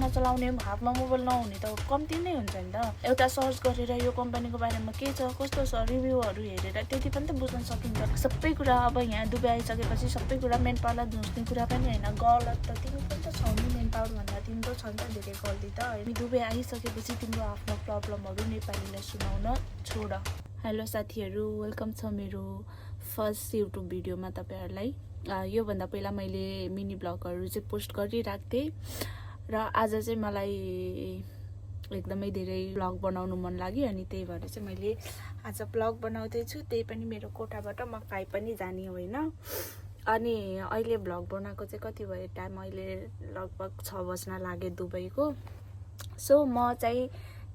नचलाउने हातमा मोबाइल नहुने त कम्ती नै हुन्छ नि त। एउटा सर्च गरेर यो कम्पनीको बारेमा के छ कस्तो छ रिभ्यूहरू हेरेर त्यति पनि त बुझ्न सकिन्छ। सबै कुरा अब यहाँ दुबई आइसकेपछि सबै कुरा मेन पावरलाई धुस्ने कुरा पनि होइन, गलत त तिमी पनि त छौ नि मेन पावर भन्दा तिम्रो छ नि त धेरै गल्ती त। हामी दुबई आइसकेपछि तिम्रो आफ्नो प्रब्लमहरू नेपालीलाई सुनाउन छोड। हेलो साथीहरू, वेलकम छ मेरो फर्स्ट युट्युब भिडियोमा तपाईँहरूलाई। योभन्दा पहिला मैले मिनी ब्लगहरू चाहिँ पोस्ट गरिरहेको थिएँ र आज चाहिँ मलाई एकदमै धेरै ब्लग बनाउनु मन लाग्यो अनि त्यही भएर चाहिँ मैले आज ब्लग बनाउँदैछु। त्यही पनि मेरो कोठाबाट म काहीँ पनि जाने होइन। अनि अहिले ब्लग बनाएको चाहिँ कति भयो टाइम, अहिले लगभग 6 बज्न लाग्यो दुबईको। सो म चाहिँ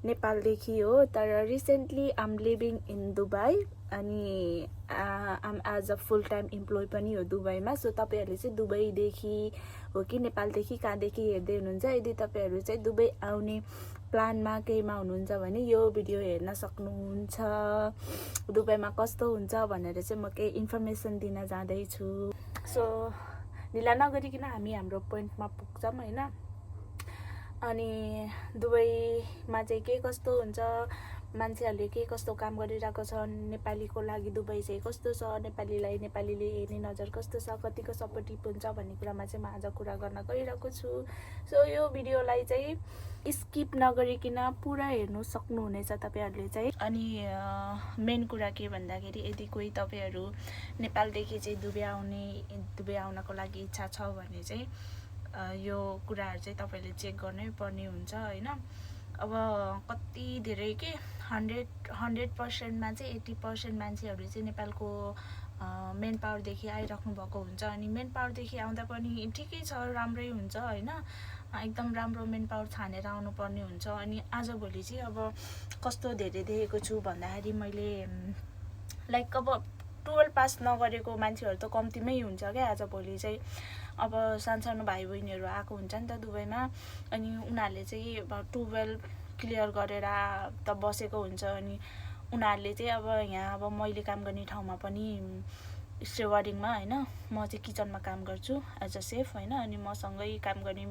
नेपालदेखि हो, तर recently I'm living in Dubai अनि I'm as a full time employee पनि हो दुबईमा। सो तपाईँहरूले चाहिँ दुबईदेखि हो कि नेपालदेखि कहाँदेखि हेर्दै हुनुहुन्छ, यदि तपाईँहरू चाहिँ दुबई आउने प्लानमा केहीमा हुनुहुन्छ भने यो भिडियो हेर्न सक्नुहुन्छ। दुबईमा कस्तो हुन्छ भनेर चाहिँ म केही इन्फर्मेसन दिन जाँदैछु। सो ढिला नगरिकन हामी हाम्रो पोइन्टमा पुग्छौँ होइन। अनि दुबईमा चाहिँ के कस्तो हुन्छ, मान्छेहरूले के कस्तो काम गरिरहेको छ, नेपालीको लागि दुबई चाहिँ कस्तो छ, नेपालीले हेर्ने नजर कस्तो छ, कतिको सपोर्टिभ हुन्छ भन्ने कुरामा चाहिँ म आज कुरा गर्न गइरहेको छु। सो यो भिडियोलाई चाहिँ स्किप नगरिकन पुरा हेर्नु सक्नुहुनेछ तपाईँहरूले चाहिँ। अनि मेन कुरा के भन्दाखेरि यदि कोही तपाईँहरू नेपालदेखि चाहिँ दुबई आउनको लागि इच्छा छ भने चाहिँ यो कुराहरू चाहिँ तपाईँले चेक गर्नै पर्ने हुन्छ होइन। अब कति धेरै के 100%मा चाहिँ 80% मान्छेहरू चाहिँ नेपालको मेन पावरदेखि आइराख्नु भएको हुन्छ। अनि मेन पावरदेखि आउँदा पनि ठिकै छ, राम्रै हुन्छ होइन, एकदम राम्रो मेन पावर छानेर आउनुपर्ने हुन्छ। अनि आजभोलि चाहिँ अब कस्तो धेरै देखेको छु भन्दाखेरि मैले लाइक अब 12 पास नगरेको मान्छेहरू त कम्तीमै हुन्छ क्या आजभोलि चाहिँ। अब सानो भाइ बहिनीहरू आएको हुन्छ नि त दुबईमा, अनि उनीहरूले चाहिँ अब 12 क्लियर गरेर त बसेको हुन्छ। अनि उनीहरूले चाहिँ अब यहाँ अब मैले काम गर्ने ठाउँमा पनि स्टेवार्डिङमा होइन, म चाहिँ किचनमा काम गर्छु एज अ सेफ होइन। अनि मसँगै काम गर्ने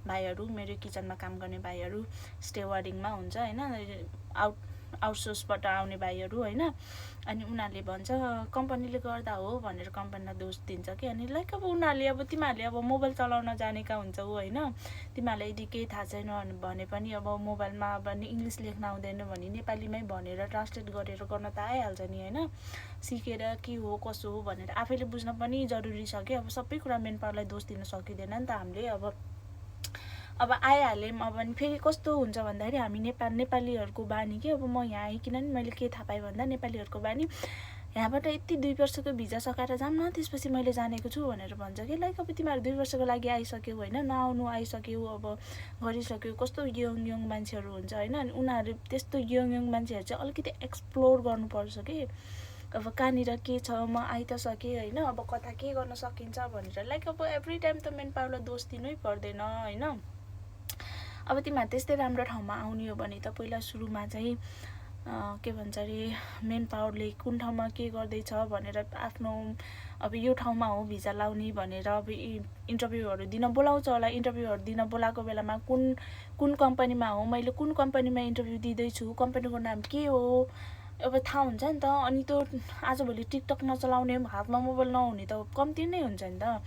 भाइहरू, मेरो किचनमा काम गर्ने भाइहरू स्टेवार्डिङमा हुन्छ होइन, आउटसोर्सबाट आउने भाइहरू होइन। अनि उनीहरूले भन्छ कम्पनीले गर्दा हो भनेर कम्पनीलाई दोष दिन्छ कि। अनि लाइक अब उनीहरूले अब तिमीहरूले अब मोबाइल चलाउन जानेका हुन्छौ होइन, तिमीहरूलाई यदि केही थाहा छैन भने पनि अब मोबाइलमा अब इङ्ग्लिस लेख्न आउँदैन भने नेपालीमै भनेर ट्रान्सलेट गरेर गर्न त आइहाल्छ नि होइन। सिकेर के हो कसो हो भनेर आफैले बुझ्न पनि जरुरी छ कि। अब सबै कुरा मेन पावरलाई दोष दिन सकिँदैन नि त हामीले। अब आइहाल्यौँ अब अनि फेरि कस्तो हुन्छ भन्दाखेरि हामी नेपालीहरूको बानी के। अब म यहाँ आइकन नि मैले के थाहा पाएँ भन्दा नेपालीहरूको बानी यहाँबाट यति 2 वर्षको भिजा सकाएर जाऊँ न, त्यसपछि मैले जानेको छु भनेर भन्छ कि। लाइक अब तिमीहरू 2 वर्षको लागि आइसक्यौ होइन, नआउनु आइसक्यौ, अब गरिसक्यौ, कस्तो यङ मान्छेहरू हुन्छ होइन। अनि उनीहरू त्यस्तो यङ मान्छेहरू चाहिँ अलिकति एक्सप्लोर गर्नुपर्छ कि। अब कहाँनिर के छ, म आइ त सकेँ होइन, अब कता के गर्न सकिन्छ भनेर। लाइक अब एभ्री टाइम त मेन पावरलाई दोष दिनै पर्दैन होइन। अब तिमीहरू त्यस्तै राम्रो ठाउँमा आउने हो भने त पहिला सुरुमा चाहिँ के भन्छ अरे मेन पावरले कुन ठाउँमा के गर्दैछ भनेर आफ्नो अब यो ठाउँमा हो भिजा लाउने भनेर अब इन्टरभ्यूहरू दिन बोलाउँछ होला। इन्टरभ्यूहरू दिन बोलाएको बेलामा कुन कम्पनीमा हो, मैले कुन कम्पनीमा इन्टरभ्यू दिँदैछु, कम्पनीको नाम के हो अब थाहा हुन्छ नि त। अनि त्यो आजभोलि टिकटक नचलाउने हातमा मोबाइल नहुने त कम्ती नै हुन्छ नि त।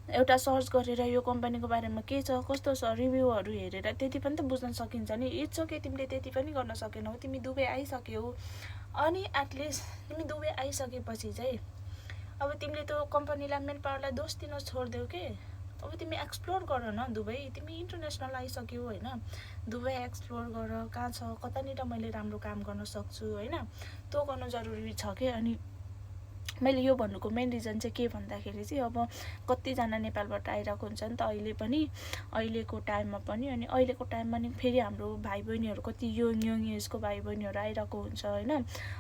एउटा सर्च गरेर यो कम्पनीको बारेमा के छ कस्तो छ रिभ्यूहरू हेरेर त्यति पनि त बुझ्न सकिन्छ नि। इट्स ओके, तिमीले त्यति पनि गर्न सकेनौ, तिमी दुबई आइसक्यौ। अनि एटलिस्ट तिमी दुबई आइसकेपछि चाहिँ अब तिमीले त्यो कम्पनीलाई मेन पावरलाई दोष दिन छोडिदेऊ के। अब तिमी एक्सप्लोर गर न दुबई, तिमी इन्टरनेसनल आइसक्यौ होइन, दुबई एक्सप्लोर गर कहाँ छ कतानिर मैले राम्रो काम गर्न सक्छु होइन, त्यो गर्नु जरुरी छ कि। अनि मैले यो भन्नुको मेन रिजन चाहिँ के भन्दाखेरि चाहिँ अब कतिजना नेपालबाट आइरहेको हुन्छ नि त अहिलेको टाइममा पनि। अनि अहिलेको टाइममा नि फेरि हाम्रो भाइ बहिनीहरू कति यङ एजको भाइ बहिनीहरू आइरहेको हुन्छ होइन।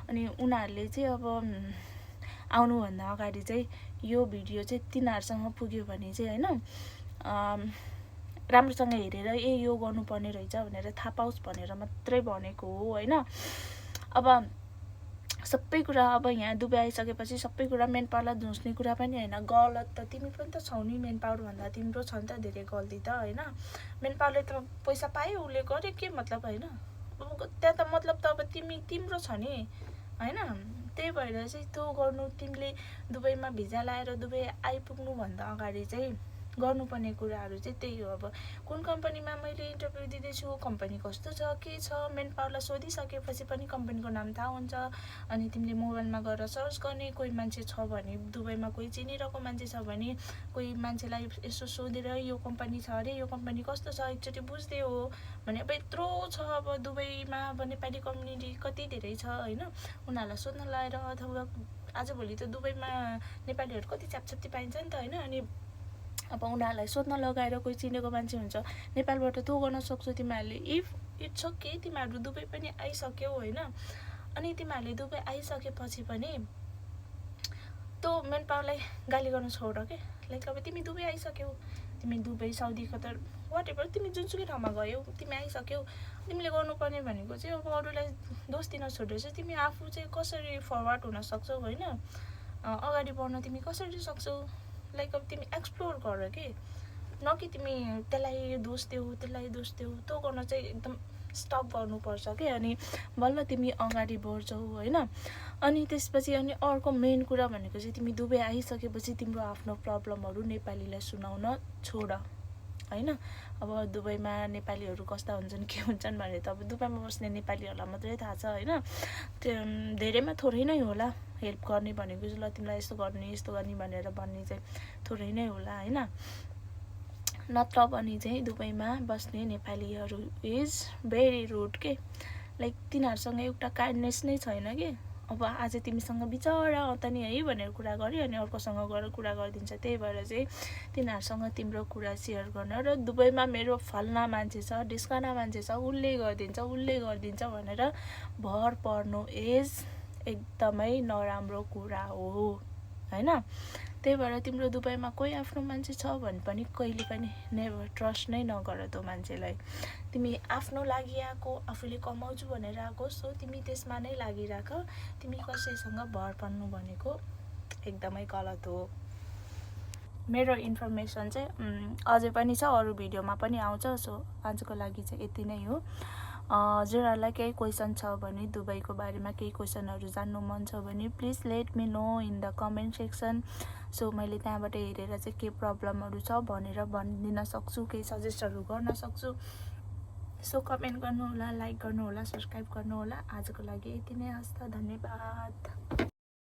अनि उनीहरूले चाहिँ अब आउनुभन्दा अगाडि चाहिँ यो भिडियो चाहिँ तिनीहरूसँग पुग्यो भने चाहिँ होइन राम्रोसँग हेरेर यो गर्नुपर्ने रहेछ भनेर थाहा पाओस् भनेर मात्रै भनेको हो होइन। अब सबै कुरा अब यहाँ दुबई आइसकेपछि सबै कुरा मेन पावरलाई धुस्ने कुरा पनि होइन। गलत त तिमी पनि त छौ नि, मेन पावर भन्दा तिम्रो छ नि त धेरै गल्ती त होइन। मेन पावरले त पैसा पायो, उसले गर्यो, के मतलब होइन। त्यहाँ त मतलब त अब तिम्रो छ नि होइन। त्यही भएर चाहिँ त्यो गर्नु, तिमीले दुबईमा भिजा लाएर दुबई आइपुग्नुभन्दा अगाडि चाहिँ गर्नुपर्ने कुराहरू चाहिँ त्यही हो। अब कुन कम्पनीमा मैले इन्टरभ्यू दिँदैछु, कम्पनी कस्तो छ, के छ, मेन पावरलाई सोधिसकेपछि पनि कम्पनीको नाम थाहा हुन्छ। अनि तिमीले मोबाइलमा गएर सर्च गर्ने, कोही मान्छे छ भने दुबईमा, कोही चिनिरहेको मान्छे छ भने कोही मान्छेलाई यसो सोधेर यो कम्पनी छ अरे, यो कम्पनी कस्तो छ एकचोटि बुझ्दै हो भने। अब यत्रो छ अब दुबईमा अब नेपाली कम्युनिटी कति धेरै छ होइन। उनीहरूलाई सोध्न लगाएर अथवा आजभोलि त दुबईमा नेपालीहरू कति च्यापच्याप्ती पाइन्छ नि त होइन। अनि अब उनीहरूलाई सोध्न लगाएर कोही चिनेको मान्छे हुन्छ, नेपालबाट तँ गर्न सक्छौ तिमीहरूले। इफ इट्स ओके, तिमीहरू दुबई पनि आइसक्यौ होइन। अनि तिमीहरूले दुबई आइसकेपछि पनि तँ मेन पावरलाई गाली गर्न छोड के। लाइक अब तिमी दुबई आइसक्यौ, तिमी Dubai, Saudi, Qatar, whatever, तिमी जुनसुकै ठाउँमा गयौ, तिमी आइसक्यौ, तिमीले गर्नुपर्ने भनेको चाहिँ अब अरूलाई दोष दिन छोडेर चाहिँ तिमी आफू चाहिँ कसरी फरवर्ड हुन सक्छौ होइन, अगाडि बढ्न तिमी कसरी सक्छौ। लाइक अब तिमी एक्सप्लोर गर के, न कि तिमी त्यसलाई दोष देऊ त्यसलाई दोष देऊ। त्यो गर्न चाहिँ एकदम स्टप गर्नुपर्छ के। अनि बल्ल तिमी अगाडि बढ्छौ होइन। अनि त्यसपछि अनि अर्को मेन कुरा भनेको चाहिँ तिमी दुबई आइसकेपछि तिम्रो आफ्नो प्रब्लमहरू नेपालीलाई सुनाउन छोड होइन। अब दुबईमा नेपालीहरू कस्ता हुन्छन् के हुन्छन् भनेर त अब दुबईमा बस्ने नेपालीहरूलाई मात्रै थाहा छ होइन। त्यो धेरैमा थोरै नै होला हेल्प गर्ने भनेको चाहिँ, ल तिमीलाई यस्तो गर्ने यस्तो गर्ने भनेर भन्ने चाहिँ थोरै नै होला होइन। नत्र पनि चाहिँ दुबईमा बस्ने नेपालीहरू इज भेरी रुड के। लाइक तिनीहरूसँग एउटा काइन्डनेस नै छैन कि। अब आज तिमीसँग बिचरा त नि है भनेर कुरा गर्यो अनि अर्कोसँग गएर कुरा गरिदिन्छ। त्यही भएर चाहिँ तिनीहरूसँग तिम्रो कुरा सेयर गर्न, र दुबईमा मेरो फल्ना मान्छे छ, ढिस्काना मान्छे छ, उसले गरिदिन्छ भनेर भर पर्नु इज एकदमै नराम्रो कुरा हो होइन। त्यही भएर तिम्रो दुबईमा कोही आफ्नो मान्छे छ भने पनि कहिले पनि नेभर ट्रस्ट नै नगर त्यो मान्छेलाई। तिमी आफ्नो लागि आएको, आफूले कमाउँछु भनेर आएको, सो तिमी त्यसमा नै लागिराख। तिमी कसैसँग भर पर्नु भनेको एकदमै गलत हो। मेरो इन्फर्मेसन चाहिँ अझै पनि छ, अरू भिडियोमा पनि आउँछ। सो आजको लागि चाहिँ यति नै हो। हजुरहरूलाई केही क्वेसन छ भने, दुबईको बारेमा केही क्वेसनहरू जान्नु मन छ भने please let me know in the comment section. So मैले त्यहाँबाट हेरेर चाहिँ के प्रब्लमहरू छ भनेर भनिदिन सक्छु, केही सजेस्टहरू गर्न सक्छु। सो कमेन्ट गर्नुहोला, लाइक गर्नुहोला, सब्सक्राइब गर्नुहोला। आजको लागि यति नै, हस्त, धन्यवाद।